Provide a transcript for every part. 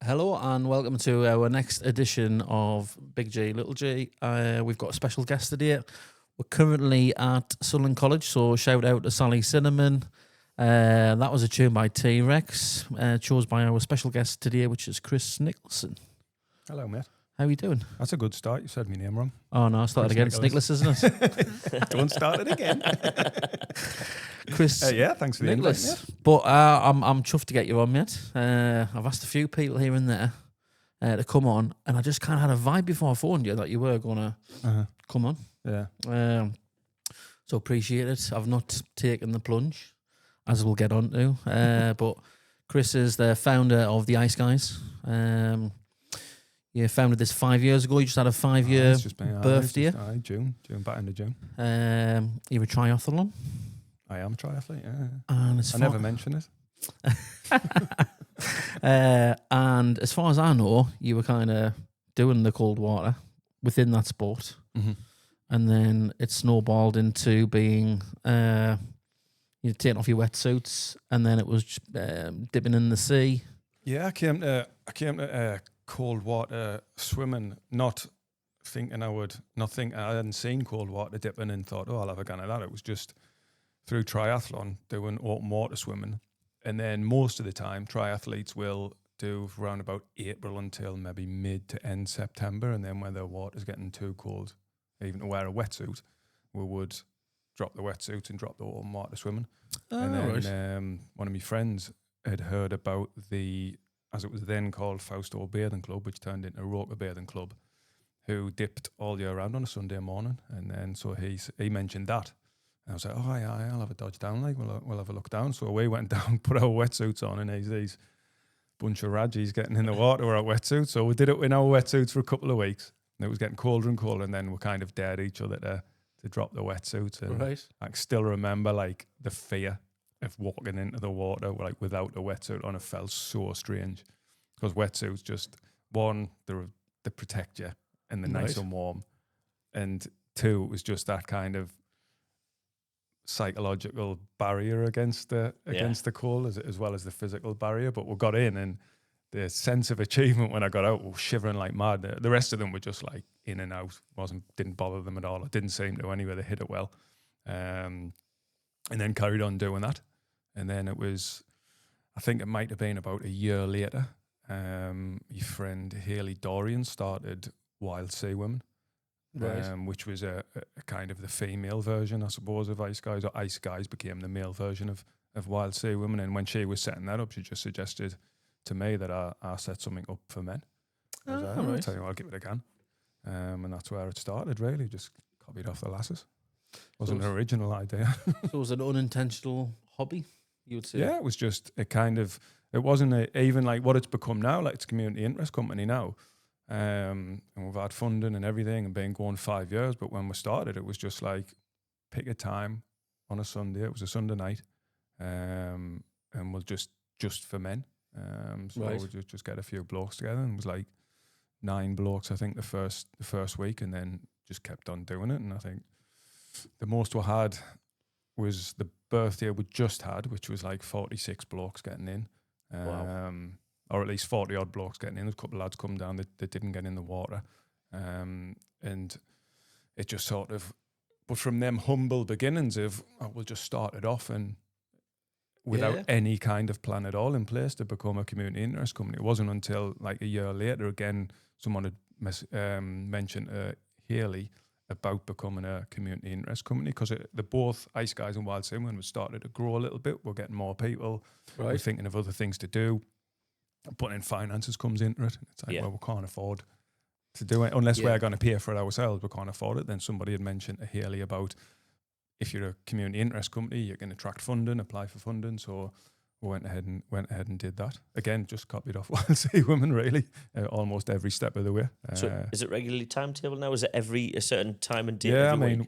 Hello and welcome to our next edition of Big J, Little J. We've got a special guest today. We're currently at Sunderland College, so shout out to Sally Cinnamon. That was a tune by T-Rex, chose by our special guest today, which is Chris Nicholson. Hello, mate. How are you doing? That's a good start. You said my name wrong. Oh, no, I started again. It's Nicholas, isn't it? Don't start it again. Chris yeah, thanks for the Nicholas. invite, mate. But I'm chuffed to get you on, mate. I've asked a few people here and there to come on, and I just kind of had a vibe before I phoned you that you were going to come on. Yeah. So appreciate it. I've not taken the plunge, as we'll get on to. But Chris is the founder of the Ice Guys. You founded this 5 years ago. You just had a 5-year birthday. June, back into June. You're a triathlon. I am a triathlete, yeah. And I never mention it. And as far as I know, you were kind of doing the cold water within that sport. Mm-hmm. And then it snowballed into being you taking off your wetsuits, and then it was dipping in the sea. Yeah, I came to cold water swimming, not thinking I hadn't seen cold water dipping and thought, oh, I'll have a gun at that. It was just through triathlon doing open water swimming. And then most of the time, triathletes will do around about April until maybe mid to end September. And then when the water's getting too cold, even to wear a wetsuit, we would drop the wetsuit and drop the open water swimming. And then one of my friends had heard about as it was then called Fausto Bathing Club, which turned into Roker Bathing Club, who dipped all year round on a Sunday morning. And then so he mentioned that. And I was like, oh, yeah, I'll have a dodge down, like, we'll have a look down. So we went down, put our wetsuits on, and these bunch of Rajis getting in the water with our wetsuits. So we did it in our wetsuits for a couple of weeks. And it was getting colder and colder, and then we kind of dared each other to drop the wetsuits. And I still remember, like, the fear of walking into the water, like, without a wetsuit on. It felt so strange. Because wetsuits just, one, they protect you and they're nice and warm. And two, it was just that kind of psychological barrier against the cold as well as the physical barrier. But we got in, and the sense of achievement when I got out was shivering like mad. The rest of them were just like in and out, didn't bother them at all. It didn't seem to anyway. They hit it well, and then carried on doing that. And then it was, I think it might have been about a year later, your friend Haley Dorian started Wild Sea Women. Which was a kind of the female version, I suppose, of Ice Guys, or Ice Guys became the male version of Wild Sea Women. And when she was setting that up, she just suggested to me that I set something up for men. I was like, I'll tell you what, I'll give it a go. And that's where it started, really, just copied off the lasses. Wasn't an original idea. So it was an unintentional hobby, you would say? Yeah, it was just it wasn't even like what it's become now, like it's a community interest company now. And we've had funding and everything and been going 5 years. But when we started, it was just like, pick a time on a Sunday. It was a Sunday night. And we'll just for men. So we'll just get a few blokes together. And it was like 9 blokes, I think, the first week, and then just kept on doing it. And I think the most we had was the birthday we just had, which was like 46 blokes getting in. Wow. Or at least 40 odd blokes getting in. There's a couple of lads come down that didn't get in the water. And it just sort of, but from them humble beginnings of, we'll just start it off and without any kind of plan at all in place to become a community interest company. It wasn't until like a year later, again, someone had mentioned Haley about becoming a community interest company, because the both Ice Guys and Wild Sea Women was started to grow a little bit. We're getting more people. We're thinking of other things to do. Putting in finances comes into it. It's like, well, we can't afford to do it unless we're going to pay for it ourselves. We can't afford it. Then somebody had mentioned to Haley about, if you're a community interest company, you can attract funding, apply for funding. So we went ahead and did that. Again, just copied off Wild Sea Women, really, almost every step of the way. So is it regularly timetable now? Is it a certain time and date? Yeah, I mean,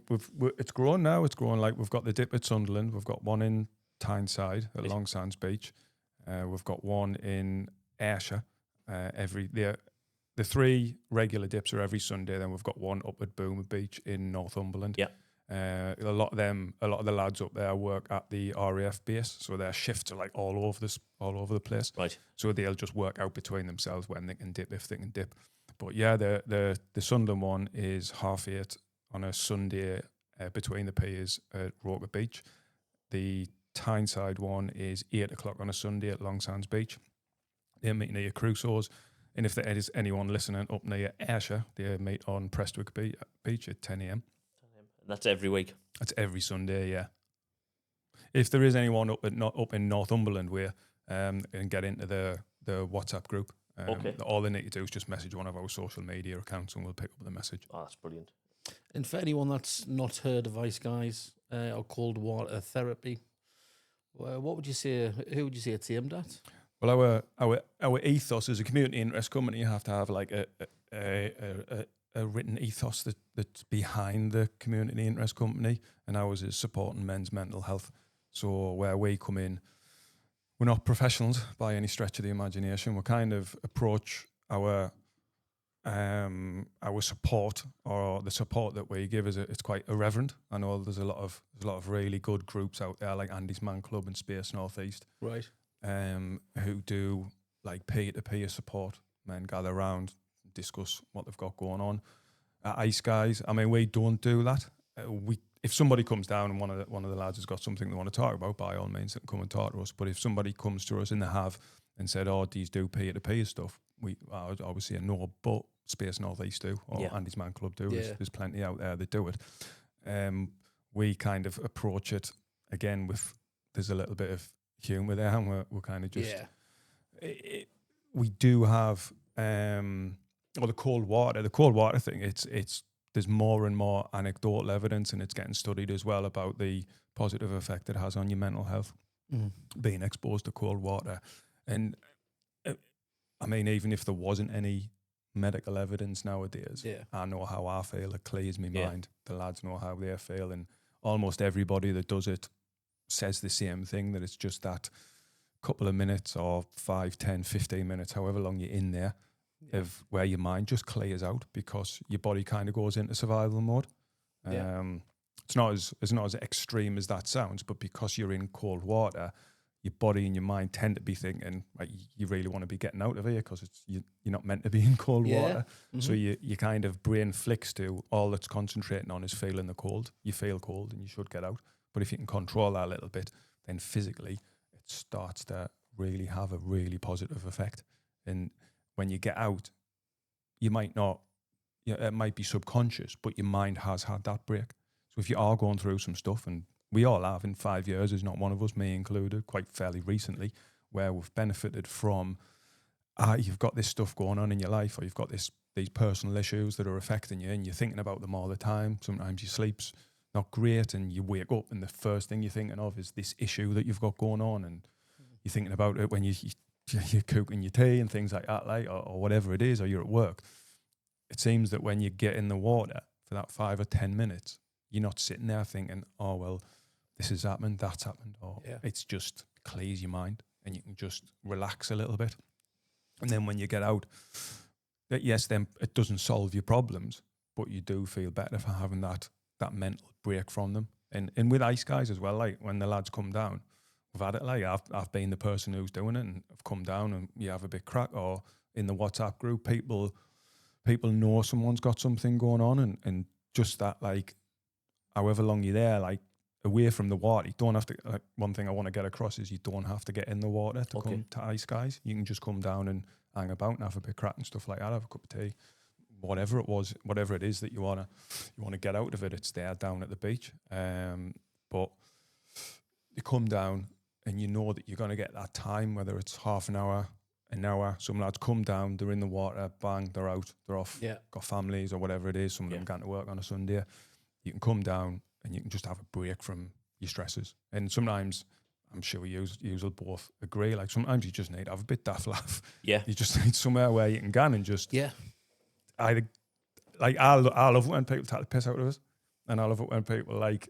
it's grown now. It's grown, like, we've got the dip at Sunderland. We've got one in Tyneside at Long Sands Beach. We've got one in Ayrshire. The 3 regular dips are every Sunday. Then we've got one up at Boomer Beach in Northumberland. Yeah. A lot of the lads up there work at the RAF base, so their shifts are like all over the place. Right. So they'll just work out between themselves when they can dip, if they can dip. But yeah, the Sunderland one is 8:30 on a Sunday between the piers at Roker Beach. The Tyneside one is 8 o'clock on a Sunday at Long Sands Beach. They're meeting near Crusoe's. And if there is anyone listening up near Ayrshire, they meet on Prestwick Beach at 10 a.m. That's every week. That's every Sunday, yeah. If there is anyone up in Northumberland way, and get into the WhatsApp group, Okay. all they need to do is just message one of our social media accounts and we'll pick up the message. Oh, that's brilliant. And for anyone that's not heard of Ice Guys or cold water therapy, what would you say? Who would you say it's aimed at? Well, our ethos as a community interest company, you have to have like a written ethos that's behind the community interest company, and ours is supporting men's mental health. So where we come in, we're not professionals by any stretch of the imagination. We kind of approach our support, or the support that we give, it's quite irreverent. I know there's a lot of really good groups out there like Andy's Man Club and Space Northeast, Right. who do like peer-to-peer support. Men gather around, discuss what they've got going on. At Ice Guys, I mean, we don't do that. If somebody comes down and one of the lads has got something they want to talk about, by all means, they can come and talk to us. But if somebody comes to us and they have and said, "Oh, these do peer-to-peer stuff," I would always say no. But Space Northeast do, or Andy's Man Club do. Yeah. There's plenty out there that do it. We kind of approach it again with there's a little bit of humour there, and we're kind of just we do have the cold water thing. It's there's more and more anecdotal evidence, and it's getting studied as well about the positive effect it has on your mental health, being exposed to cold water. And I mean, even if there wasn't any medical evidence nowadays, I know how I feel. It clears my mind. The lads know how they feel, and almost everybody that does it says the same thing, that it's just that couple of minutes or 5, 10, 15 minutes, however long you're in there, of where your mind just clears out because your body kind of goes into survival mode. It's not as extreme as that sounds, but because you're in cold water, your body and your mind tend to be thinking, like, you really want to be getting out of here because you're not meant to be in cold water. So you kind of brain flicks to all that's concentrating on is feeling the cold. You feel cold and you should get out. But if you can control that a little bit, then physically it starts to really have a really positive effect. And when you get out, you might not, it might be subconscious, but your mind has had that break. So if you are going through some stuff, and we all have in 5 years, there's not one of us, me included, quite fairly recently, where we've benefited from, you've got this stuff going on in your life, or you've got these personal issues that are affecting you, and you're thinking about them all the time. Sometimes your sleep's not great, and you wake up, and the first thing you're thinking of is this issue that you've got going on, and you're thinking about it when you're cooking your tea and things like that, like, or whatever it is, or you're at work. It seems that when you get in the water for that 5 or 10 minutes, you're not sitting there thinking, "Oh, well, this has happened, that's happened," or it's just clears your mind and you can just relax a little bit. And then when you get out, yes, then it doesn't solve your problems, but you do feel better for having that mental break from them. And with Ice Guys as well, like when the lads come down, we've had it, like I've been the person who's doing it, and I've come down and you have a bit crack, or in the WhatsApp group, people know someone's got something going on, and just that, like, however long you're there, like away from the water, you don't have to, like, one thing I want to get across is you don't have to get in the water to come to Ice Guys. You can just come down and hang about and have a bit of crack and stuff like that, have a cup of tea, whatever it is that you want to get out of it, it's there down at the beach. But you come down and you know that you're going to get that time, whether it's half an hour, an hour. Some lads come down, they're in the water, bang, they're out, they're off, got families or whatever it is. Some of them going to work on a Sunday. You can come down and you can just have a break from your stresses. And sometimes, I'm sure you will both agree, like sometimes you just need to have a bit daft laugh. Yeah. You just need somewhere where you can go and just either, like, I love it when people take the piss out of us, and I love it when people, like,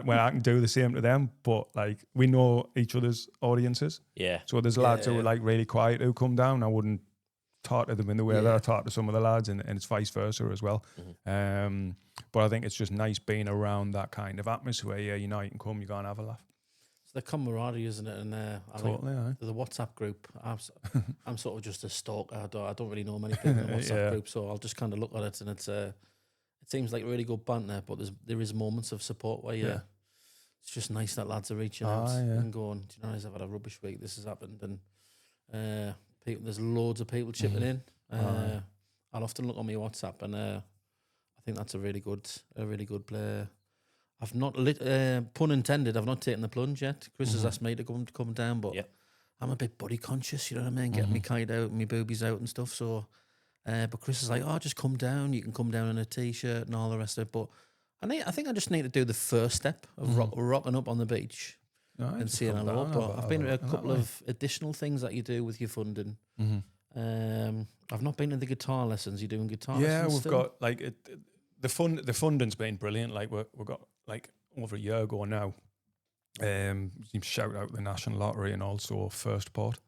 when I can do the same to them, but, like, we know each other's audiences. Yeah. So there's lads who are, like, really quiet who come down. I wouldn't talk to them in the way that Yeah. I talk to some of the lads, and it's vice versa as well. But I think it's just nice being around that kind of atmosphere. Yeah, you know, you can come, you go and have a laugh. It's the camaraderie, isn't it? And I think Totally, aye. the WhatsApp group, I'm sort of just a stalker. I don't really know many people in the WhatsApp Yeah. group, so I'll just kind of look at it, and it seems like really good banter, but there is moments of support where Yeah. it's just nice that lads are reaching out Aye, yeah. and going, do you know, I've had a rubbish week, this has happened, and people, there's loads of people chipping in. Aye. I'll often look on my WhatsApp, and I think that's a really good play. I've not pun intended. I've not taken the plunge yet. Chris has asked me to come down, but Yep. I'm a bit body conscious. You know what I mean? Getting my kite out, and my boobies out, and stuff. So, but Chris is like, "Oh, just come down. You can come down in a t-shirt and all the rest of it." But I think I just need to do the first step of rocking up on the beach Aye, and just seeing come hello. down, But have I've been to a that couple way. of additional things that you do with your funding. I've not been to the guitar lessons. You're doing guitar Yeah, lessons we've still? got like the funding's been brilliant. Like we've got like over a year ago now. You shout out the National Lottery and also First Port,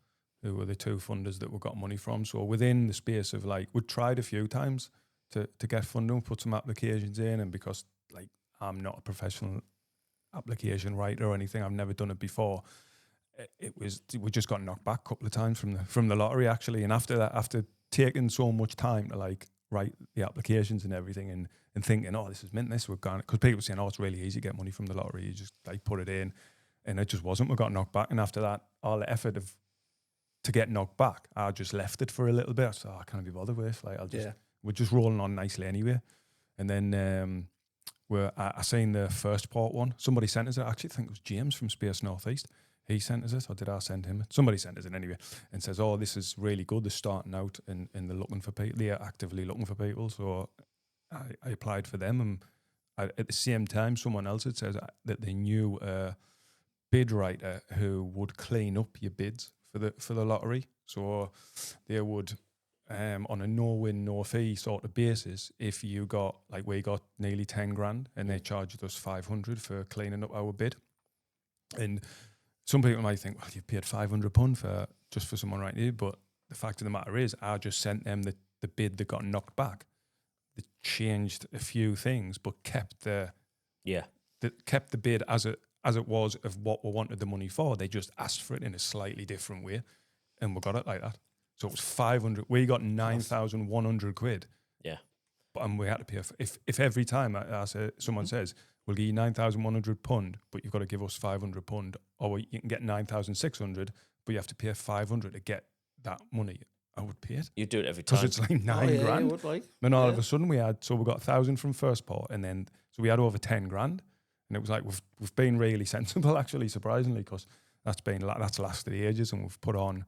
who were the two funders that we got money from. So within the space of like, we'd tried a few times to get funding, put some applications in, and because like I'm not a professional application writer or anything, I've never done it before. We just got knocked back a couple of times from the lottery actually, and after that, after taking so much time to like write the applications and everything, and thinking, oh, this is mint, this we've gone, because people were saying, oh, it's really easy to get money from the lottery, you just like put it in, and it just wasn't. We got knocked back, and after that, all the effort to get knocked back, I just left it for a little bit. So I can't be bothered with. Like we're just rolling on nicely anyway, and then I seen the First Port one. Somebody sent us it. I actually think it was James from Space Northeast. He sent us it, or did I send him it? Somebody sent us it anyway, and says, "Oh, this is really good. They're starting out, and they're looking for people. They're actively looking for people." So I applied for them, and at the same time, someone else had said that they knew a bid writer who would clean up your bids for the lottery. So they would, on a no win no fee sort of basis, if you got like we got nearly 10 grand, and they charged us 500 for cleaning up our bid, and some people might think, well, you've paid £500 for someone writing you, but the fact of the matter is, I just sent them the bid that got knocked back. They changed a few things, but kept the bid as it was of what we wanted the money for. They just asked for it in a slightly different way, and we got it like that. So it was 500. We got 9,100 quid. Yeah. And we had to pay if every time someone says, we'll give you £9,100, but you've got to give us £500, or you can get 9,600, but you have to pay 500 to get that money. I would pay it. You do it every Because time. it's like nine grand. You would like. Then all of a sudden we got 1,000 from First Port, and then so we had over 10 grand, and it was like we've been really sensible actually, surprisingly, because that's lasted ages, and we've put on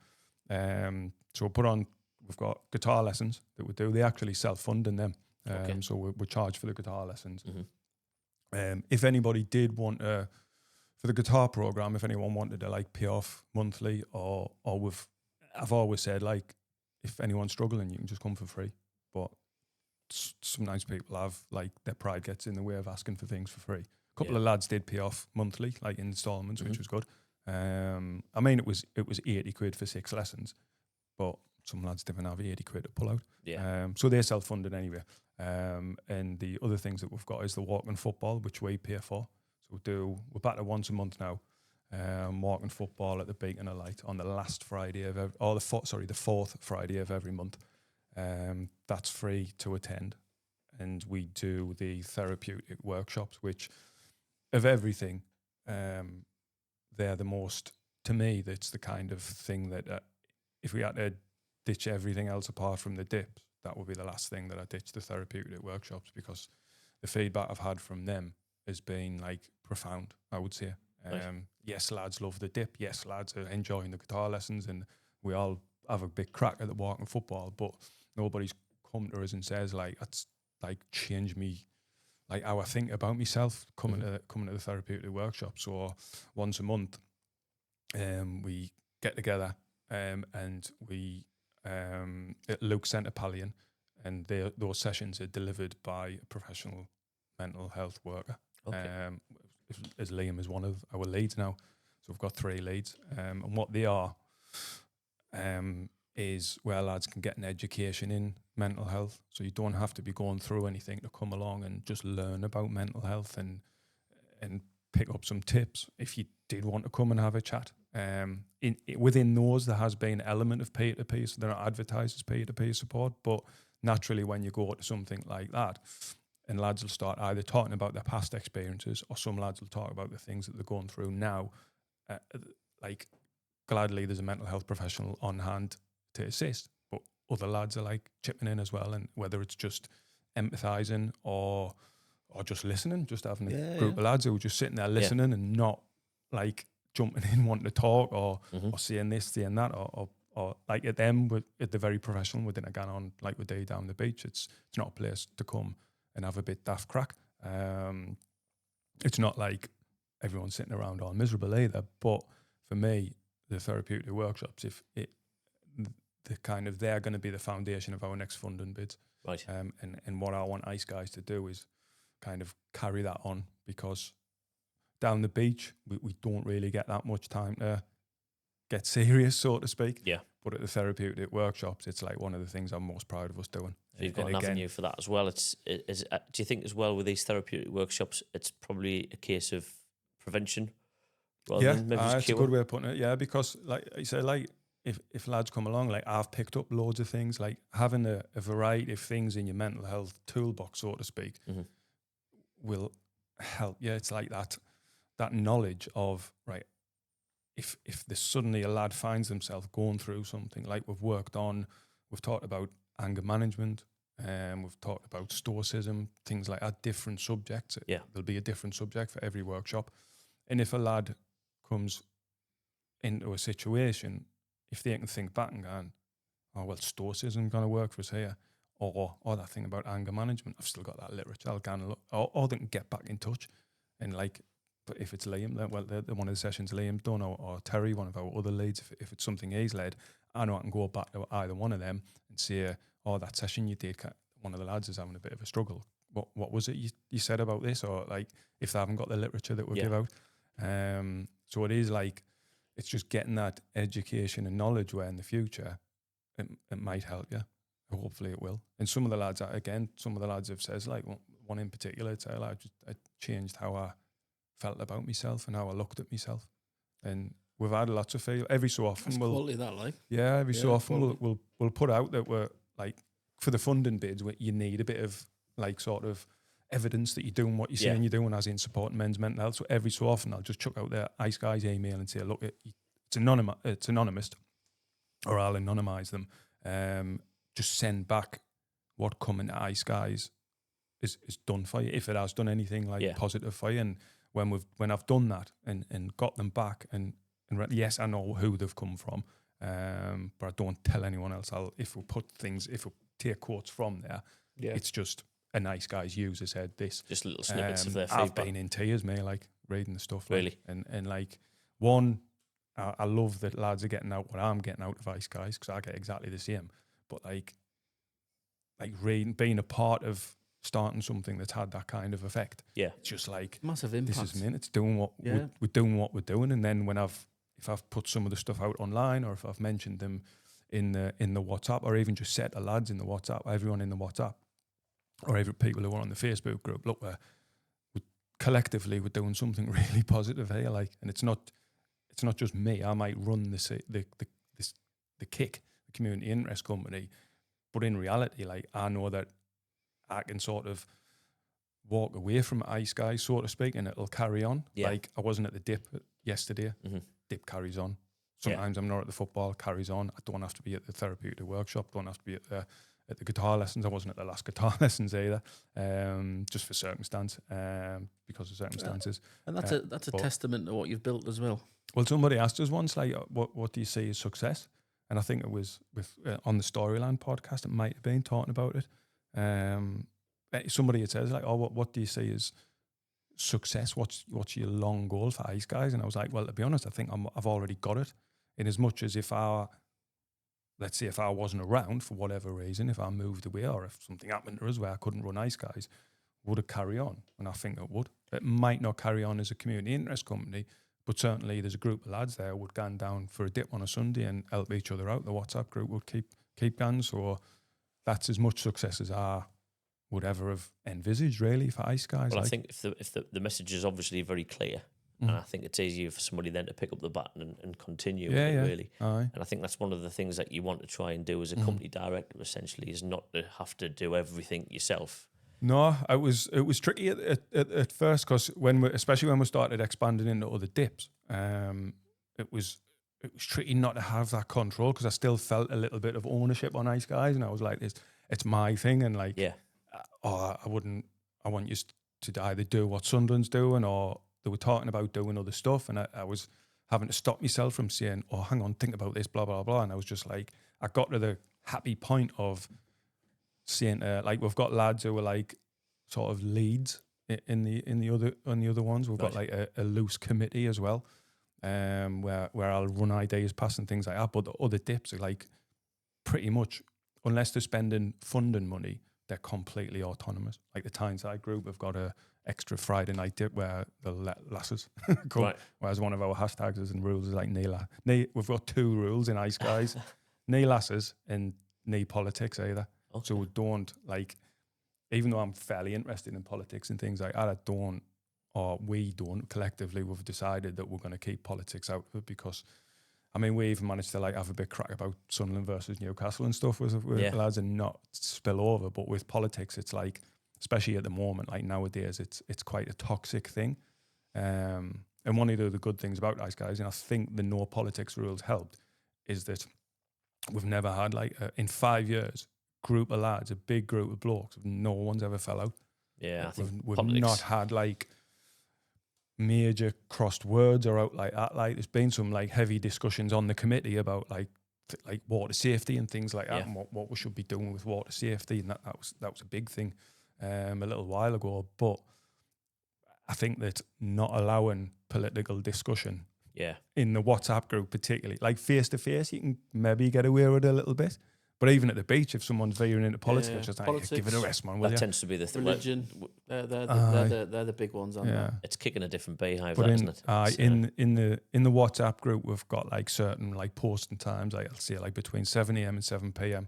we've got guitar lessons that we do. They actually self-funding them, so we charge for the guitar lessons. If anybody did want for the guitar program, if anyone wanted to like pay off monthly, or I've always said, like, if anyone's struggling, you can just come for free. But sometimes people have, like, their pride gets in the way of asking for things for free. A couple of lads did pay off monthly, like installments, which was good. I mean, it was 80 quid for 6 lessons, but some lads didn't have 80 quid to pull out. Yeah. So they're self-funded anyway. And the other things that we've got is the walking football, which we pay for. So we're back to once a month now. Walking football at the Beacon of Light on the last Friday of the fourth Friday of every month. That's free to attend, and we do the therapeutic workshops, which of everything, they're the most, to me, that's the kind of thing that if we had to ditch everything else apart from the dips, that would be the last thing that I ditch, the therapeutic workshops, because the feedback I've had from them has been like profound, I would say. Yes, lads love the dip. Yes, lads are enjoying the guitar lessons, and we all have a big crack at the walking football, but nobody's come to us and says, like, that's like changed me, like how I think about myself coming to the therapeutic workshop. So once a month, we get together, and we at Luke Centre Pallion, and those sessions are delivered by a professional mental health worker. Okay. As Liam is one of our leads now, so we've got 3 leads, and what they are, is where lads can get an education in mental health. So you don't have to be going through anything to come along and just learn about mental health and pick up some tips if you did want to come and have a chat. Within those, there has been an element of peer-to-peer, so they're not advertised as peer-to-peer support, but naturally when you go to something like that, and lads will start either talking about their past experiences, or some lads will talk about the things that they're going through now. Like, gladly, there's a mental health professional on hand to assist, but other lads are like chipping in as well, and whether it's just empathising or just listening, just having a group of lads who are just sitting there listening and not like jumping in wanting to talk or saying this, saying that, or like at them, at the very professional within a gang on like we do down the beach. It's not a place to come and have a bit daft crack. It's not like everyone's sitting around all miserable either. But for me, the therapeutic workshops, they're going to be the foundation of our next funding bids. Right. And what I want Ice Guys to do is kind of carry that on, because down the beach, we don't really get that much time to get serious, so to speak. Yeah. But at the therapeutic workshops, it's like one of the things I'm most proud of us doing. So you've got an avenue for that as well. Do you think as well with these therapeutic workshops, it's probably a case of prevention rather than maybe just it's a cure? good way of putting it. Yeah, because like I said, like if lads come along, like I've picked up loads of things, like having a variety of things in your mental health toolbox, so to speak, will help. Yeah, it's like that knowledge of, right, if there's suddenly a lad finds himself going through something, like we've talked about anger management, we've talked about stoicism, things like that, different subjects. Yeah. There'll be a different subject for every workshop. And if a lad comes into a situation, if they can think back and go, oh, well, stoicism going to work for us here, or that thing about anger management, I've still got that literature, I'll go and look, or they can get back in touch. And like, but if it's Liam, well, one of the sessions Liam done, or Terry, one of our other leads, if it's something he's led, I know I can go back to either one of them and say, oh, that session you did, one of the lads is having a bit of a struggle. What was it you said about this? Or like, if they haven't got the literature that we give out. So it is like, it's just getting that education and knowledge where in the future it might help you. Hopefully it will. And some of the lads have said, like one in particular, it's like, I changed how I felt about myself and how I looked at myself. And we've had lots of feel. Every so often so often we'll put out that we're like, for the funding bids, you need a bit of like sort of evidence that you're doing what you're saying you're doing, as in supporting men's mental health. So every so often I'll just chuck out their Ice Guys email and say, look, it's anonymous, or I'll anonymise them. Just send back what coming to Ice Guys is done for you, if it has done anything like positive for you. And when I've done that and got them back, and yes, I know who they've come from, but I don't tell anyone else. If we take quotes from there, it's just a Nice Guys user said this. Just little snippets of their feedback. I've been in tears, mate, like reading the stuff. Really? Like, and like, one, I love that lads are getting out what I'm getting out of Ice Guys, because I get exactly the same. But like reading, being a part of starting something that's had that kind of effect. Yeah. It's just like, massive impact. This is it. It's doing what we're doing what we're doing. And then if I've put some of the stuff out online, or if I've mentioned them in the WhatsApp, or even just set the lads in the WhatsApp, everyone in the WhatsApp, or every people who are on the Facebook group, look, we're collectively we're doing something really positive here. Like, and it's not just me. I might run the Kick, the community interest company, but in reality, like, I know that I can sort of walk away from Ice Guys, so to speak, and it'll carry on. Yeah. Like, I wasn't at the Dip yesterday. Dip carries on. Sometimes I'm not at the football, carries on. I don't have to be at the therapeutic workshop, don't have to be at the guitar lessons. I wasn't at the last guitar lessons either, just for circumstance, because of circumstances. And that's a testament to what you've built as well. Well, somebody asked us once, like, what do you see as success? And I think it was with on the Storyland podcast, it might have been talking about it. Somebody had said, like, oh, what do you see as success? What's your long goal for Ice Guys? And I was like, well, to be honest, I think I've already got it. In as much as let's say if I wasn't around for whatever reason, if I moved away, or if something happened to us where I couldn't run Ice Guys, would it carry on? And I think it would. It might not carry on as a community interest company, But certainly there's a group of lads there who would go down for a dip on a Sunday and help each other out. The WhatsApp group would keep going. So that's as much success as I would ever have envisaged, really, for Ice Guys. Well, I think if the message is obviously very clear, and I think it's easier for somebody then to pick up the baton and continue with it, really. Aye. And I think that's one of the things that you want to try and do as a company director, essentially, is not to have to do everything yourself. No, it was tricky at first, because especially when we started expanding into other dips, it was tricky not to have that control, because I still felt a little bit of ownership on Ice Guys, and I was like, it's my thing, and like, I want you to either do what Sunderland's doing, or they were talking about doing other stuff, and I was having to stop myself from saying, oh, hang on, think about this, blah blah blah, and I was just like, I got to the happy point of saying, like, we've got lads who are like sort of leads in the other ones. We've got like a loose committee as well, where I'll run ideas past and things like that. But the other dips are like pretty much, unless they're spending funding money, they're completely autonomous. Like the Tyneside group have got a extra Friday night dip where they'll let lasses come. Right. Whereas one of our hashtags and rules is like we've got 2 rules in Ice Guys: knee lasses and knee politics either. Okay. So we don't, like, even though I'm fairly interested in politics and things like that, we don't collectively, we've decided that we're going to keep politics out of it, because I mean, we even managed to like have a big crack about Sunderland versus Newcastle and stuff with lads and not spill over. But with politics, it's like, especially at the moment, like nowadays, it's quite a toxic thing. And one of the good things about Ice Guys, and I think the no politics rules helped, is that we've never had like in 5 years, group of lads, a big group of blokes, no one's ever fell out. Yeah, I think we've not had like major crossed words or out like that. Like, there's been some like heavy discussions on the committee about like water safety and things like that, and what we should be doing with water safety, and that was a big thing a little while ago. But I think that not allowing political discussion in the WhatsApp group, particularly like face to face, you can maybe get away with it a little bit. But even at the beach, if someone's veering into politics, just like, give it a rest, man. That tends to be the thing. Religion, they're the big ones, aren't they? It's kicking a different beehive, isn't it? In the WhatsApp group, we've got like certain like posting times. Like, I'll say like between 7 a.m. and 7 p.m.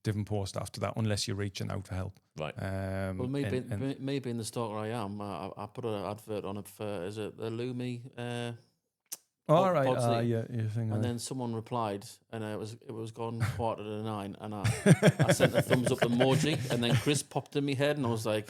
Different post after that, unless you're reaching out for help. Right. Well, me being the stalker I am, I put an advert on it for, is it the Lumi? All right, and then someone replied, and it was gone 8:45, and I sent a thumbs up emoji, and then Chris popped in my head, and I was like,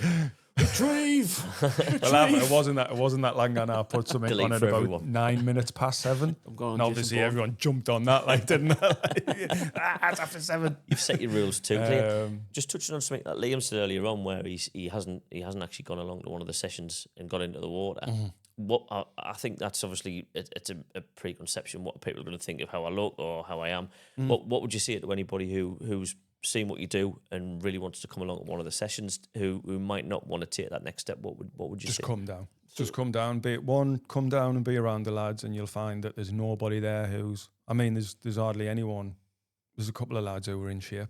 retrieve. It wasn't that long ago. I put something on it about everyone. 9 minutes past 7. And obviously everyone jumped on that, like, didn't they? It's after 7. You've set your rules too, Liam. Just touching on something that Liam said earlier on, where he hasn't actually gone along to one of the sessions and got into the water. Mm-hmm. What I think that's obviously it's a preconception. What people are going to think of how I look or how I am. What would you say to anybody who's seen what you do and really wants to come along to one of the sessions, who might not want to take that next step? What would you say? Just come down. Just come down. Come down and be around the lads, and you'll find that there's nobody there who's. I mean, there's hardly anyone. There's a couple of lads who are in shape,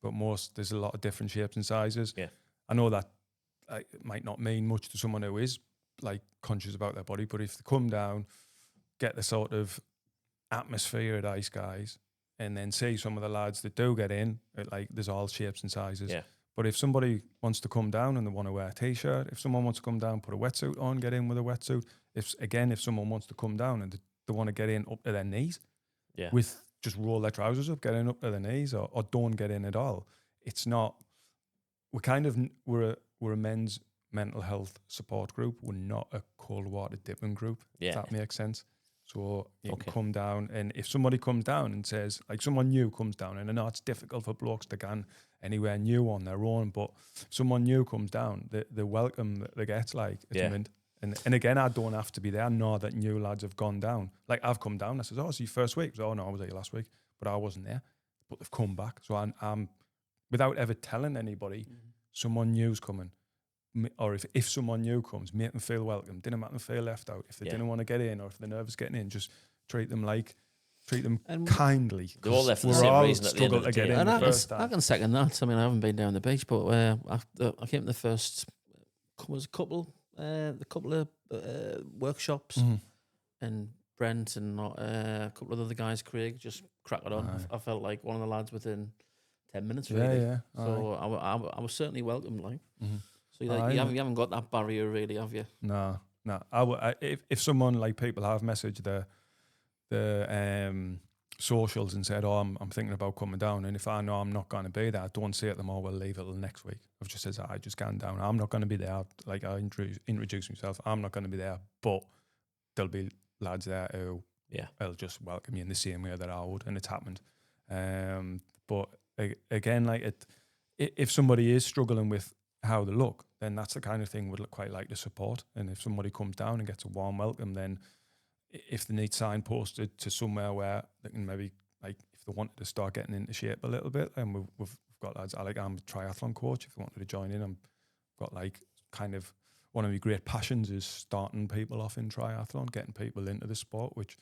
but there's a lot of different shapes and sizes. Yeah, I know that it might not mean much to someone who is like conscious about their body, but if they come down, get the sort of atmosphere at Ice Guys, and then see some of the lads that do get in, like, there's all shapes and sizes. Yeah. But if somebody wants to come down and they want to wear a t-shirt, if someone wants to come down, put a wetsuit on, get in with a wetsuit. If someone wants to come down and they want to get in up to their knees, with just roll their trousers up, get in up to their knees, or don't get in at all. It's not. We're a men's mental health support group. We're not a cold water dipping group. If that makes sense. So you can come down, and if somebody comes down and says, like, someone new comes down, and I know it's difficult for blokes to go anywhere new on their own, but if someone new comes down, the welcome that they get, like, it's mint. And again, I don't have to be there. I know that new lads have gone down. Like, I've come down, I says, oh, it's your first week. So, oh, no, I was there last week, but I wasn't there. But they've come back. So I'm without ever telling anybody, someone new's coming. Or if someone new comes, make them feel welcome. Didn't make them feel left out. If they didn't want to get in, or if they're nervous getting in, just treat them kindly. They're all there for the same reason at the end of the day. And I can second that. I mean, I haven't been down the beach, but I came to the first couple of workshops. and Brent and a couple of other guys, Craig, just crack it on. Aye. I felt like one of the lads within 10 minutes, Yeah, really. yeah. So I was certainly welcomed, like. Mm-hmm. So you haven't got that barrier, really, have you? No. If someone, like, people have messaged the socials and said, "Oh, I'm thinking about coming down," and if I know I'm not going to be there, don't say to them, "Oh, we'll leave it till next week." I've just said, "I just can't down. I'm not going to be there." Like, I introduce myself. I'm not going to be there, but there'll be lads there who will just welcome you in the same way that I would, and it's happened. But again, like, if somebody is struggling with how they look, then that's the kind of thing we'd quite like to support. And if somebody comes down and gets a warm welcome, then if they need signposted to somewhere where they can maybe, like, if they wanted to start getting into shape a little bit, and we've got lads, I'm a triathlon coach. If they wanted to join in, I've got, like, kind of one of my great passions is starting people off in triathlon, getting people into the sport, which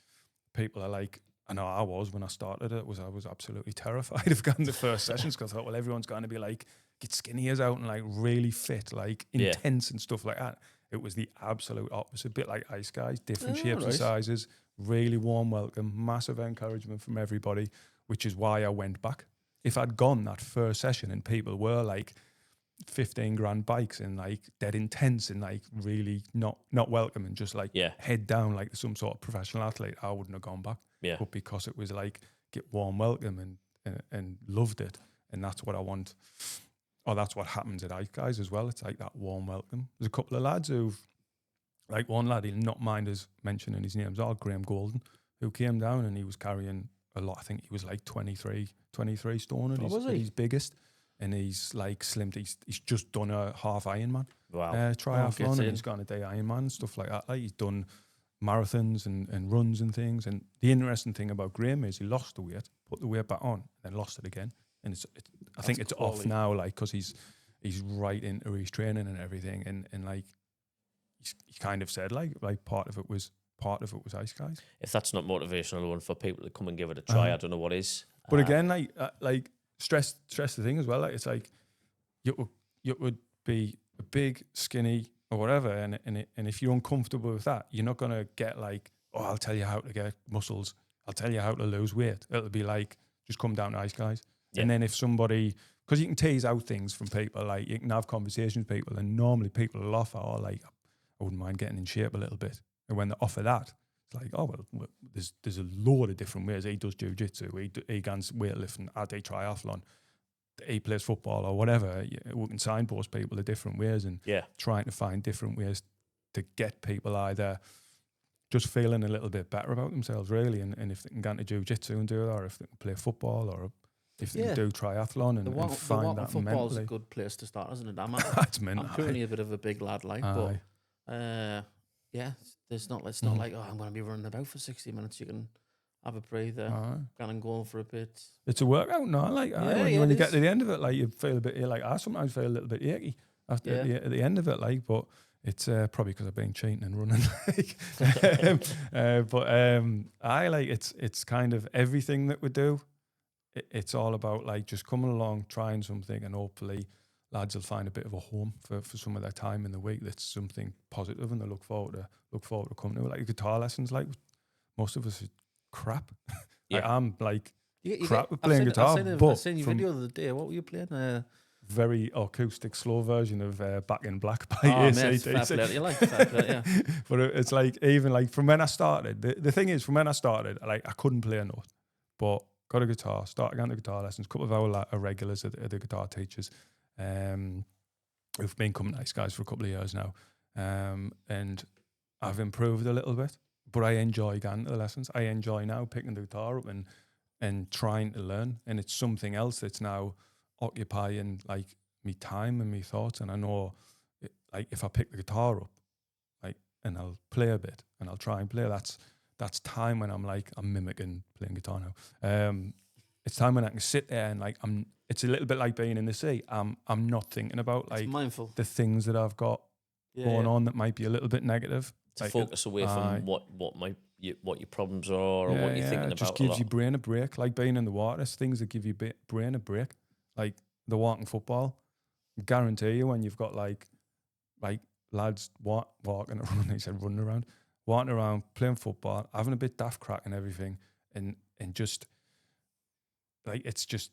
people are like, I know I was when I started it, I was absolutely terrified of going to the first sessions because I thought, well, everyone's going to be like, get skinny as out and like really fit, like intense and stuff like that. It was the absolute opposite, a bit like Ice Guys, different shapes and sizes, really warm welcome, massive encouragement from everybody, which is why I went back. If I'd gone that first session and people were like 15 grand bikes and like dead intense and like really not welcome and just like head down like some sort of professional athlete, I wouldn't have gone back. Yeah. But because it was like get warm welcome and loved it, and that's what I want. Or that's what happens at Ice Guys as well. It's like that warm welcome. There's a couple of lads who've, like one lad, he'll not mind us mentioning his name, Graham Golden, who came down and he was carrying a lot. I think he was like 23 stone at his biggest. And he's like slimmed. He's just done a half Ironman triathlon, and he's got a day Ironman and stuff like that. Like, he's done marathons and runs and things. And the interesting thing about Graham is he lost the weight, put the weight back on, then lost it again. And I think it's off now, like, because he's right into his training and everything. And like he kind of said, like part of it was Ice Guys. If that's not motivational one for people to come and give it a try, I don't know what is. But again, like stress the thing as well. Like, it's like you would be a big, skinny or whatever, and if you're uncomfortable with that, you're not gonna get like, oh, I'll tell you how to get muscles. I'll tell you how to lose weight. It'll be like, just come down to Ice Guys. Yeah. And then if somebody, because you can tease out things from people, like you can have conversations with people, and normally people will offer, oh, like, I wouldn't mind getting in shape a little bit. And when they offer that, it's like, oh, well, there's a load of different ways. He does jiu-jitsu, he guns weightlifting, I do triathlon, he plays football or whatever. We can signpost people to different ways and trying to find different ways to get people either just feeling a little bit better about themselves, really. And if they can go into jiu-jitsu and do it, or if they can play football, or if they can do triathlon and find that mentally. Football's a good place to start, isn't it? I'm currently a bit of a big lad, like, but it's not like, oh, I'm going to be running about for 60 minutes. You can have a breather, go and go for a bit. It's a workout, no? Like, when you get to the end of it, like, you feel a bit, like, I sometimes feel a little bit achy at the end of it, like, but it's probably because I've been cheating and running. It's kind of everything that we do. It's all about, like, just coming along, trying something, and hopefully lads will find a bit of a home for some of their time in the week. That's something positive, and they look forward to coming to. Like, guitar lessons, like, most of us are crap. Like, I'm like crap at playing guitar. I've seen your video the other day. What were you playing? Very acoustic, slow version of Back in Black by AC/DC. But it's like, even like from when I started, the thing is, from when I started, like, I couldn't play a note, but got a guitar, started going to guitar lessons. A couple of our regulars are the guitar teachers, who've been coming to Ice Guys for a couple of years now, and I've improved a little bit. But I enjoy going to the lessons. I enjoy now picking the guitar up and trying to learn, and it's something else that's now occupying, like, me time and me thoughts. And I know, like, if I pick the guitar up, like, and I'll play a bit and I'll try and play, that's time when I'm mimicking playing guitar now. It's time when I can sit there and, like, it's a little bit like being in the sea. I'm not thinking about, like, mindful, the things that I've got going on that might be a little bit negative. To focus away from what your problems are, or what you're thinking about. It just gives your brain a break, like being in the water. It's things that give your brain a break, like the walking football. I guarantee you, when you've got like lads walking around, he said running around, walking around, playing football, having a bit daft crack and everything, and just like it's just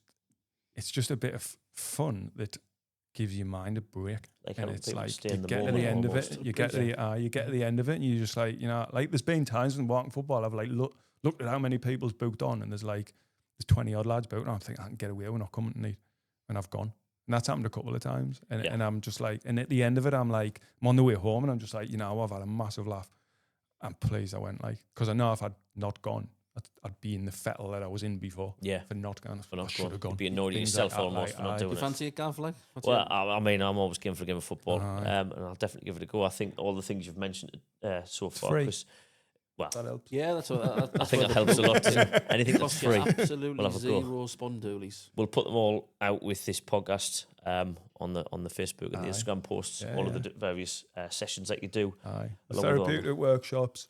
a bit of fun that gives your mind a break. Like And how it's people like stay you in the get to moment the end of almost. it, you get to the end of it, and you just like, you know, like there's been times when walking football, I've like looked at how many people's booked on, and there's 20 odd lads booked on. I'm thinking I can get away, we're not coming tonight, and I've gone. And that's happened a couple of times, and I'm just like, and at the end of it, I'm on the way home, and I'm just like, you know, I've had a massive laugh. I'm pleased I went, because I know if I'd not gone, I'd be in the fettle that I was in before. Yeah. For not going. For not I should have going. gone. You'd be annoyed at Things yourself like that, almost for not doing You it. fancy it, Gav? Like, Well, I mean, I'm always game for a game of football, Aye. and I'll definitely give it a go. I think all the things you've mentioned so far, free. Chris, well, that helps. yeah, that's what I think that helps a lot. Anything that's costs you free, absolutely we'll have a go. zero spondoolies. We'll put them all out with this podcast on the Facebook and the Aye. Instagram posts, Yeah, all yeah. of the various sessions that you do. Aye. The Along with all therapeutic workshops,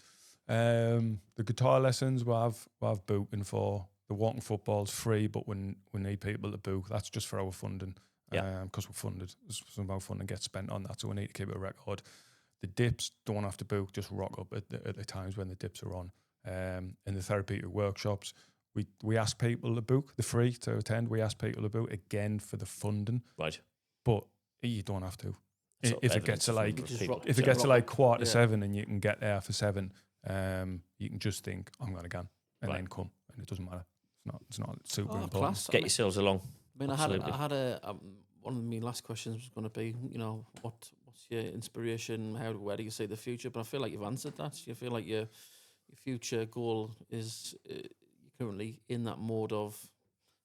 the guitar lessons we have booking for. The walking football's free, but when we need people to book, that's just for our funding. Yeah. Because we're funded. Some of our funding gets spent on that, so we need to keep a record. The dips don't have to book, just rock up at the times when the dips are on. In the therapeutic workshops, we ask people to book, the free to attend. We ask people to book again for the funding, Right. but you don't have to. Sort of If it evidence gets to of like people. Just rock- if it gets to like quarter to Yeah. 7 and you can get there for 7, you can just think I'm going to go and Right. then come, and it doesn't matter. It's not super Oh, important. class. Get yourselves along. I mean, Absolutely. I had one of my last questions was going to be, you know, what's your inspiration? Where do you see the future? But I feel like you've answered that. You feel like your future goal is you're currently in that mode of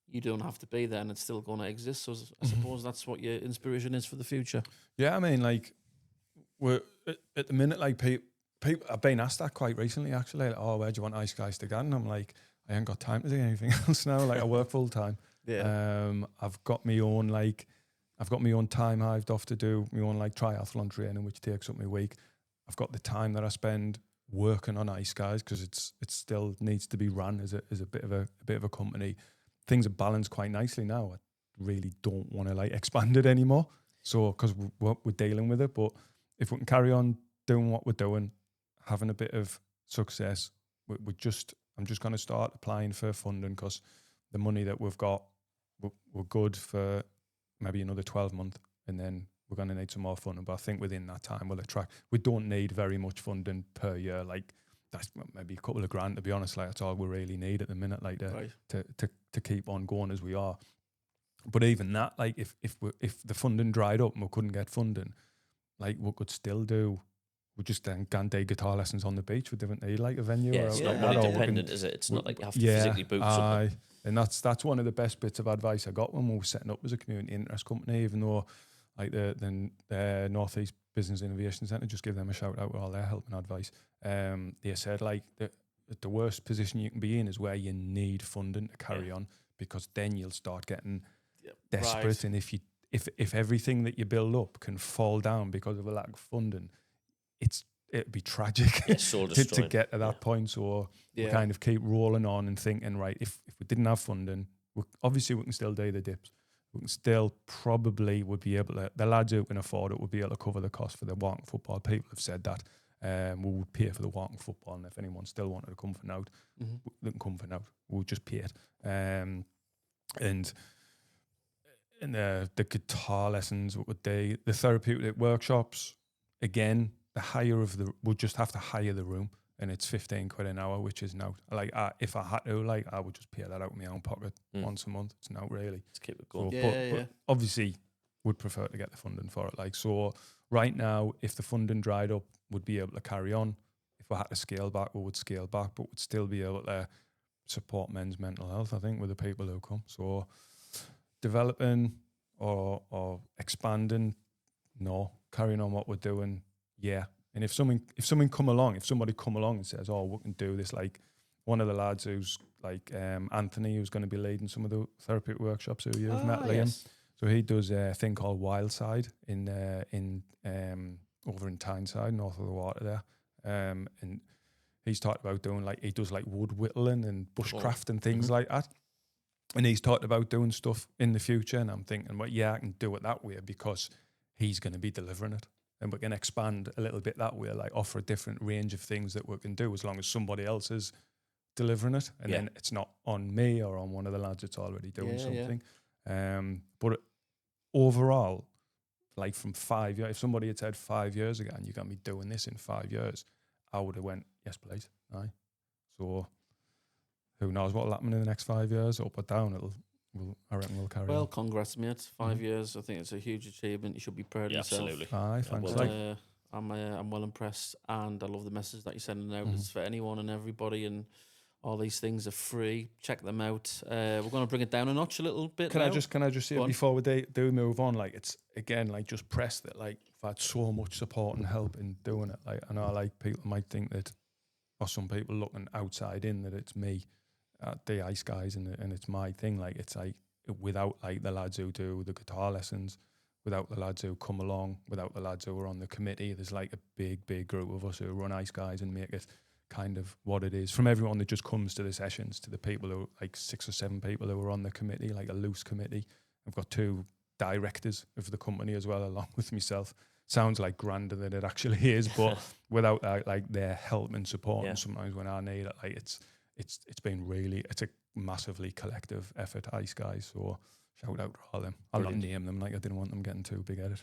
you don't have to be there and it's still going to exist. So I suppose that's what your inspiration is for the future. Yeah, I mean, like we're at the minute, like people. I've been asked that quite recently, actually. Like, oh, where do you want Ice Guys to go? And I'm like, I ain't got time to do anything else now. Like I work full time. I've got my own time hived off to do my own like triathlon training, which takes up my week. I've got the time that I spend working on Ice Guys because it still needs to be run as a bit of a company. Things are balanced quite nicely now. I really don't want to like expand it anymore. So because we're dealing with it, but if we can carry on doing what we're doing, having a bit of success, I'm just going to start applying for funding because the money that we've got, we're good for maybe another 12 months, and then we're going to need some more funding. But I think within that time, we don't need very much funding per year. Like that's maybe a couple of grand, to be honest. Like that's all we really need at the minute, like to keep on going as we are. But even that, like if the funding dried up and we couldn't get funding, like we could still do. We just then can do guitar lessons on the beach. We didn't need like a venue. Yeah, or it's like not money that, or we dependent, can- is it? It's not like you have to yeah, physically book something. and that's one of the best bits of advice I got when we were setting up as a community interest company. Even though, like the North East Business Innovation Centre, just give them a shout out with all their help and advice. They said like the worst position you can be in is where you need funding to carry on, because then you'll start getting desperate, Right. and if everything that you build up can fall down because of a lack of funding, it'd be tragic Yeah, soul to destroying. get to that point. So we kind of keep rolling on and thinking, right, if we didn't have funding, obviously we can still do the dips. We can still probably would be able to, the lads who can afford it would be able to cover the cost for the walking football. People have said that. We would pay for the walking football, and if anyone still wanted to come for now, they can come for now. We'll just pay it. And the guitar lessons, what would they? The therapeutic workshops, again, we'll just have to hire the room, and it's 15 quid an hour, which is now like if I had to, like I would just pay that out of my own pocket once a month. It's now really. To keep it going. So, but obviously, would prefer to get the funding for it. Like so, right now, if the funding dried up, would be able to carry on. If we had to scale back, we would scale back, but would still be able to support men's mental health, I think, with the people who come. So developing or expanding, no. Carrying on what we're doing, yeah. And if somebody come along and says, oh, we can do this, like one of the lads who's like Anthony, who's going to be leading some of the therapeutic workshops who you've met, Liam. Yes. So he does a thing called Wildside in over in Tyneside, north of the water there. And he's talked about doing he does like wood whittling and bushcraft and things like that. And he's talked about doing stuff in the future. And I'm thinking, well, yeah, I can do it that way because he's going to be delivering it. and we can expand a little bit that way, like offer a different range of things that we can do as long as somebody else is delivering it, and then it's not on me or on one of the lads that's already doing something. But overall, like from 5 years, if somebody had said 5 years ago, and you got me doing this in 5 years, I would have went, yes, please. Aye. So who knows what will happen in the next 5 years, up or down? I reckon we'll carry on. Well, congrats, mate. 5 years. I think it's a huge achievement. You should be proud of yourself. Absolutely. Aye, thanks. Well I'm well impressed, and I love the message that you're sending out. It's for anyone and everybody, and all these things are free. Check them out. We're going to bring it down a notch a little bit. Can I just say before we do move on, like it's again like just press that, like I've had so much support and help in doing it. Like I know like people might think that, or some people looking outside in, that it's me, the Ice Guys, and it's my thing. Like it's like without like the lads who do the guitar lessons, without the lads who come along, without the lads who are on the committee, there's like a big group of us who run Ice Guys and make it kind of what it is. From everyone that just comes to the sessions, to the people who, like 6 or 7 people who are on the committee, like a loose committee. I've got 2 directors of the company as well, along with myself. Sounds like grander than it actually is, but without like their help and support, and sometimes when I need it, like it's been really, it's a massively collective effort, Ice Guys. So shout out to all them. I'll not name them, like I didn't want them getting too big headed.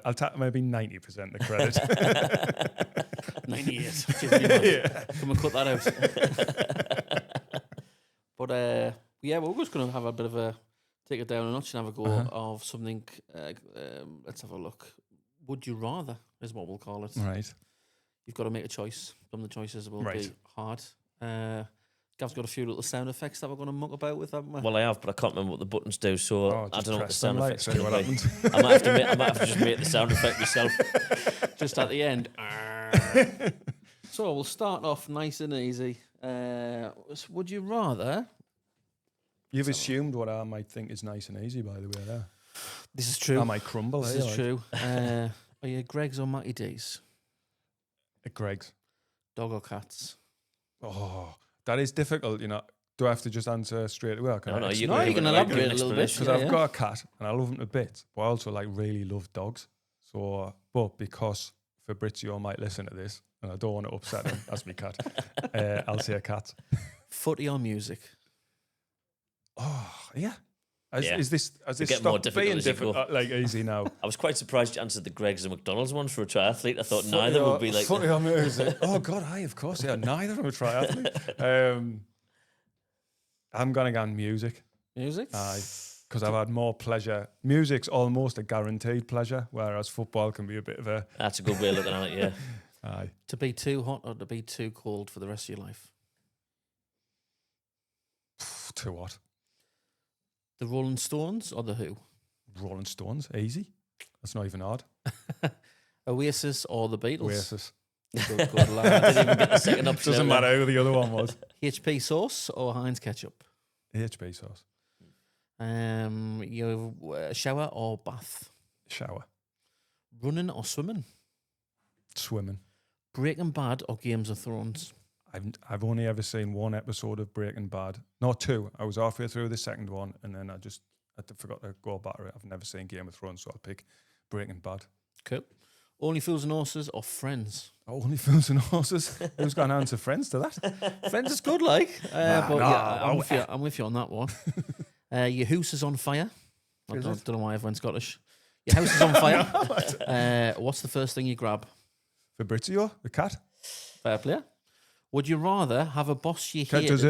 I'll take maybe 90% the credit. 98. Come and cut that out. But we're just going to have a bit of a take it down a notch and have a go of something. Let's have a look. Would you rather is what we'll call it. Right. You've got to make a choice. Some of the choices will be hard. Gav's got a few little sound effects that we're going to muck about with, haven't we? Well, I have, but I can't remember what the buttons do, so I don't know what the sound effects do. I might have to just make the sound effect myself. Just at the end. So we'll start off nice and easy. Would you rather... You've assumed what I might think is nice and easy, by the way, there. This is true. I might crumble. This is true. Are you Greg's or Matty D's? Greg's. Dog or cats? Oh, that is difficult, you know. Do I have to just answer straight away? No, you can elaborate a little bit. Because I've got a cat and I love him to bits, but I also like really love dogs. So, but because Fabrizio might listen to this and I don't want to upset him, that's my cat, I'll say a cat. Footy or music? Oh, yeah. Is this get more difficult as you go. Like easy now? I was quite surprised you answered the Greg's and McDonald's one for a triathlete. I thought neither would be like footy or music. Oh God, of course, yeah, neither of them a triathlete. I'm gonna go on music. Music? Aye, because I've had more pleasure. Music's almost a guaranteed pleasure, whereas football can be a bit of a... That's a good way of looking at it, yeah. Aye. To be too hot or to be too cold for the rest of your life? Too hot. The Rolling Stones or the Who? Rolling Stones, easy. That's not even hard. Oasis or the Beatles? Oasis. Good lad. I didn't even get the second option. Doesn't matter who the other one was. HP sauce or Heinz ketchup? HP sauce. You shower or bath? Shower. Running or swimming? Swimming. Breaking Bad or Games of Thrones? I've only ever seen one episode of Breaking Bad. No, 2. I was halfway through the second one and then I forgot to go back to it. I've never seen Game of Thrones, so I'll pick Breaking Bad. Cool. Only Fools and Horses or Friends? Only Fools and Horses? Who's going to answer Friends to that? Friends is good, like. I'm with you on that one. Your house is on fire. I don't know why everyone's Scottish. Your house is on fire. What's the first thing you grab? Fabrizio, the cat. Fair play. Would you rather have a boss you hated?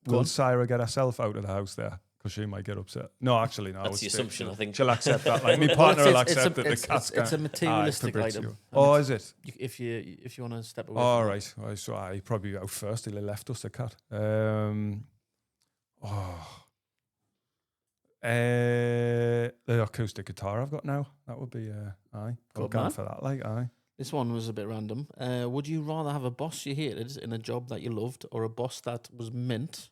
Will Sarah get herself out of the house there? Because she might get upset. No, actually, no. That's the assumption, I think. She'll accept that. Like, my partner will accept that the cat's It's a materialistic item. Oh, is it? If you want to step away. All right. So I probably out first. He'll have left us the cat. The acoustic guitar I've got now. That would be aye. Good going man. for that. Like aye. This one was a bit random. Would you rather have a boss you hated in a job that you loved, or a boss that was mint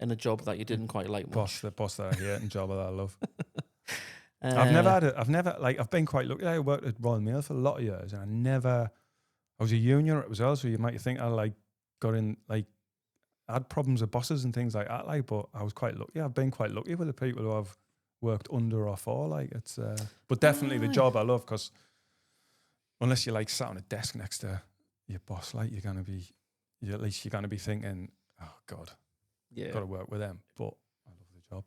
in a job that you didn't quite like much? The boss that I hate and job that I love. I've been quite lucky. I worked at Royal Mail for a lot of years, and I was a union as well, so you might think I got in, I had problems with bosses and things like that, but I was quite lucky. I've been quite lucky with the people who I've worked under or for. Like it's, but definitely the job I love, because unless you're like sat on a desk next to your boss, like at least you're gonna be thinking, oh God, Yeah. got to work with them. But I love the job.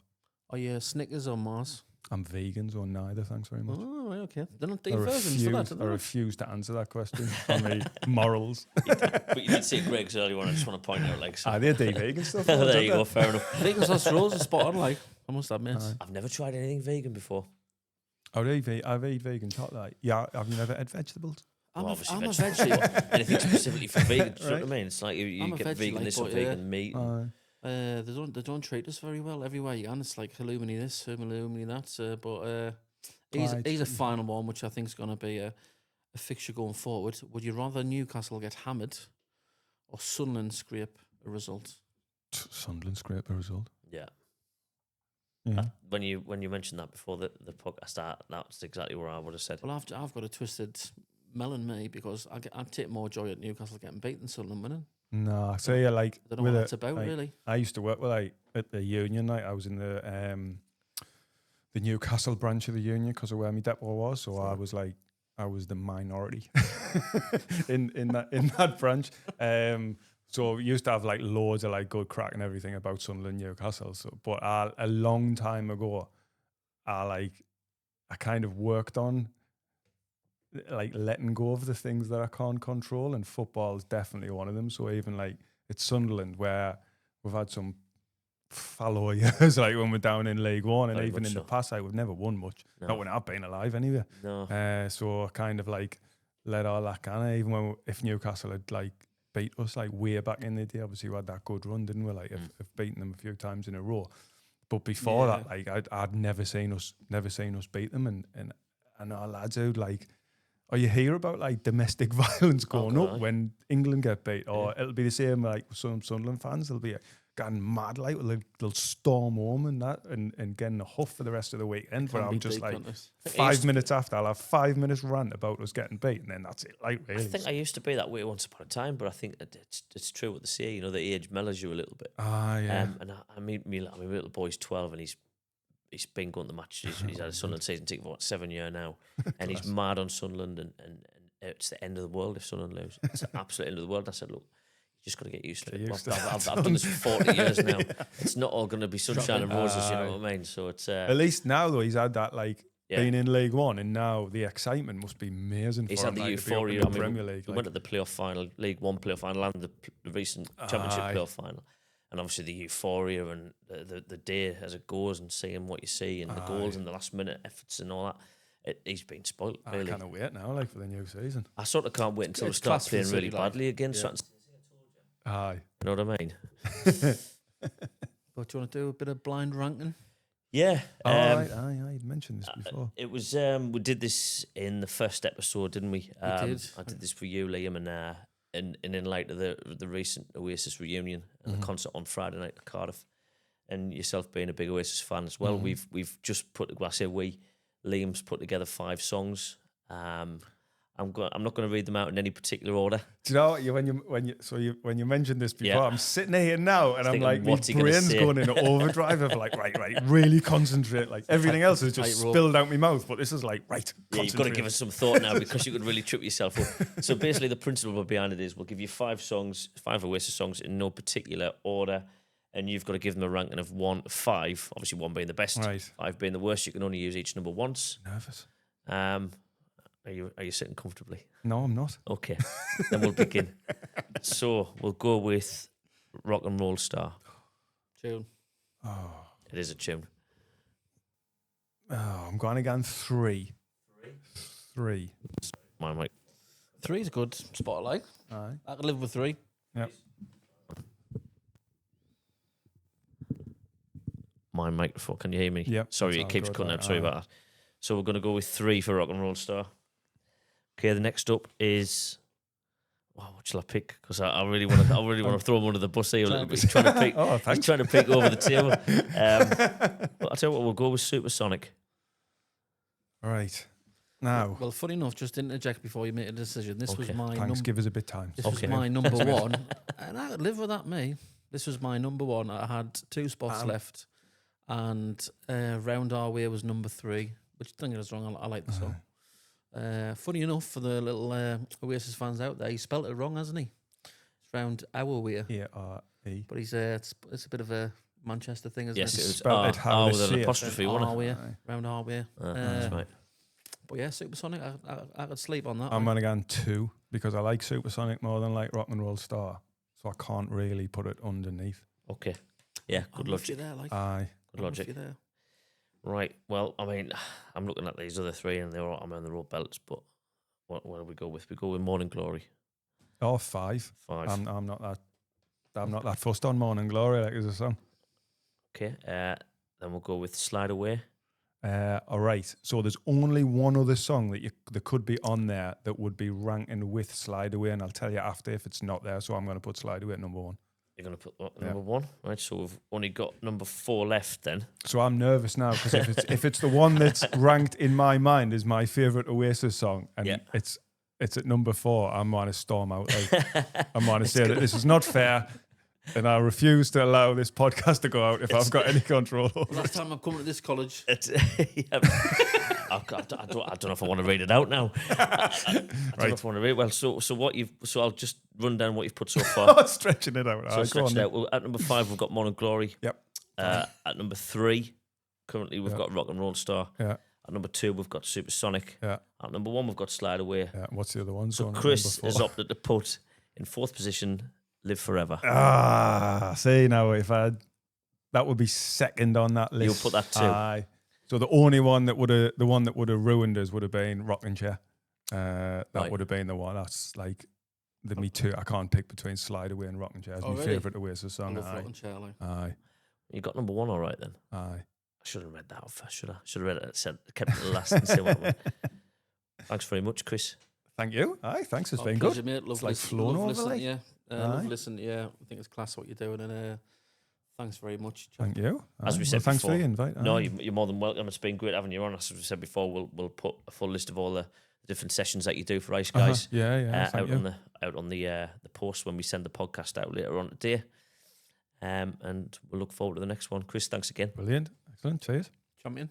Are you Snickers or Mars? I'm vegan, or neither. Thanks very much. Oh, right, okay. They're not I deep versions for that, refuse, are I they? refuse to answer that question. On the morals. But you did say Greg's earlier on. I just want to point out, like, so. They're deep vegan stuff. There you go. Fair enough. Vegan sausage rolls are spot on, like, I must admit. Aye. I've never tried anything vegan before. I've eaten vegan chocolate. Yeah, have you never had vegetables? Well, obviously I'm a vegetable. veggie. Anything specifically for vegan? Do you know what I Right. mean? It's like you I'm a get veggie, vegan like, this or but, vegan meat. They don't treat us very well everywhere you can. It's like halloumi this, halloumi that. But he's a final one, which I think is going to be a fixture going forward. Would you rather Newcastle get hammered or Sunderland scrape a result? Sunderland scrape a result. Yeah. Yeah. When you mentioned that before the podcast, that's exactly where I would have said. Well, I've got a twisted melon, me, because I'd take more joy at Newcastle getting beat than Sunderland winning. No, so yeah, like I don't know what it's about, really. I used to work with at the union. Like I was in the Newcastle branch of the union because of where my depot was. So I was the minority in that branch. So we used to have like loads of like good crack and everything about Sunderland, Newcastle. So, but a long time ago, I kind of worked on like letting go of the things that I can't control, and football is definitely one of them. So even like it's Sunderland, where we've had some fallow years, like when we're down in League One, and Very even much in so. the past, we've never won much. No. Not when I've been alive, anyway. No. So I kind of like let all that kind of, even if Newcastle had like beat us like way back in the day, obviously we had that good run, didn't we? Like I've beaten them a few times in a row. But before that, like I'd never seen us beat them, and our lads who like, or you hear about like domestic violence going up when England get beat, or it'll be the same like some Sunderland fans. They'll be getting mad, like they'll storm home and that, and getting a huff for the rest of the weekend. But I'm just like 5 minutes after, I'll have 5 minutes rant about us getting beat, and then that's it. Like really, I think I used to be that way once upon a time, but I think it's true what they say. You know, the age mellows you a little bit. Yeah. And I mean, my little boy's 12, and he's been going to matches. He's had a Sunderland season ticket for 7 years now, and he's mad on Sunderland, and it's the end of the world if Sunderland lose. It's the absolute end of the world. I said, look, you just got to get used to it. I've done this for 40 years now. It's not all going to be sunshine and roses, you know what I mean? So it's at least now though he's had that like being in League One, and now the excitement must be amazing. He's for had him, the like, euphoria. to be up in the Premier League. We went to the playoff final, League One playoff final, and the recent Championship playoff final. And obviously the euphoria and the day as it goes, and seeing what you see, and the goals and the last minute efforts and all that. He's been spoilt, really. I can't wait now, like for the new season. I sort of can't wait until we start playing really badly again. Aye. You know what I mean? But do you want to do a bit of blind ranking? Yeah. Aye, you mentioned this before. It was we did this in the first episode, didn't we? We did. I did this for you, Liam, and in light of the recent Oasis reunion and the concert on Friday night at Cardiff, and yourself being a big Oasis fan as well, we've just put. Well, I say we. Liam's put together 5 songs. I'm not going to read them out in any particular order. Do you know when you mentioned this before, I'm sitting here now and I'm like, my what's he gonna brain's say? going into overdrive of like, right, really concentrate. Like everything else is just spilled out my mouth, but this is like, right, Yeah, you've got to give us some thought now because you could really trip yourself up. So basically, the principle behind it is we'll give you 5 songs, 5 Oasis songs in no particular order, and you've got to give them a ranking of 1 to 5. Obviously, 1 being the best, Right. 5 being the worst. You can only use each number once. Nervous. Are you sitting comfortably? No, I'm not. Okay, then we'll begin. So we'll go with Rock and Roll Star. Tune. Oh, It is a tune. I'm going again 3. 3. My mic. 3 is a good spotlight. Aye. I could live with 3. Yep. My microphone. Can you hear me? Yep, Sorry, that's it all keeps good, cutting right, out. Sorry alright. about that. So we're going to go with 3 for Rock and Roll Star. Okay, the next up is. Wow, what shall I pick? Because I really want to throw him under the bus here a little bit. He's trying to pick. Oh, He's thanks. trying to pick over the table. But I'll tell you what, we'll go with Supersonic. Right. Now, Well, funny enough, just interject before you make a decision. This was Okay. my thanks, give us a bit of time. This was Okay. my number 1, and I could live with that. Me, this was my number 1. I had 2 spots left, and Round Our Way was number 3, which don't get us wrong, I like the song. Funny enough, for the little Oasis fans out there, he spelt it wrong, hasn't he? It's Round Our Way. A-R-E. But he's it's a bit of a Manchester thing, isn't Yes, it? it was Spelt it how with they an say it. apostrophe, wasn't it? Way, Aye. Round Our Way. That's right. But yeah, Supersonic, I could sleep on that. I'm one. going to go on 2 because I like Supersonic more than like Rock and Roll Star. So I can't really put it underneath. Okay. Yeah, good I'm with you logic. there, like. Aye. Good logic. I'm with you there. Right. Well, I mean, I'm looking at these other 3 and they're all, I'm on the road belts, but what do we go with? We go with Morning Glory. Or 5. 5. I'm not that fussed on Morning Glory like as a song. Okay. Then we'll go with Slide Away. All right. So there's only one other song that could be on there that would be ranking with Slide Away, and I'll tell you after if it's not there. So I'm going to put Slide Away at number 1. You're going to put what, number 1? Right. So we've only got number 4 left then. So I'm nervous now because if it's the one that's ranked in my mind as my favorite Oasis song, and it's at number 4, I'm going to storm out. I'm going to say that this is not fair. And I refuse to allow this podcast to go out if I've got any control over it. Last time I've come to this college. I don't know if I want to read it out now. I don't know if I want to read it. Well, so I'll just run down what you've put so far. Stretching it out. So stretch it out. Well, at number 5, we've got Morning Glory. Yep. At number 3, currently we've got Rock and Roll Star. Yeah. At number 2, we've got Supersonic. Yeah. At number 1, we've got Slide Away. Yeah. What's the other one? So Chris has opted to put in 4th position Live Forever. See now that would be second on that list. You'll put that too. Aye. So the only one that would have ruined us would have been Rockin' Chair. That would have been the one. That's like me too. I can't pick between Slide Away and Rockin' Chair as my favourite Oasis song. Aye. You got number 1 all right then. Aye. I should have read that off. Should have read it. Kept it last and see what. Thanks very much, Chris. Thank you. Aye, thanks. It's been pleasure, good. mate. Love like flown over, listening. Yeah, love Aye. listening. Yeah, I think it's class what you're doing, and thanks very much. Jack. Thank you. As we said thanks before, for the invite. No, Aye. you're more than welcome. It's been great having you on. As we said before, we'll put a full list of all the different sessions that you do for Ice Guys. Yeah. Thank you. out on the post when we send the podcast out later on today. And we'll look forward to the next one. Chris, thanks again. Brilliant. Excellent. Cheers. Champion.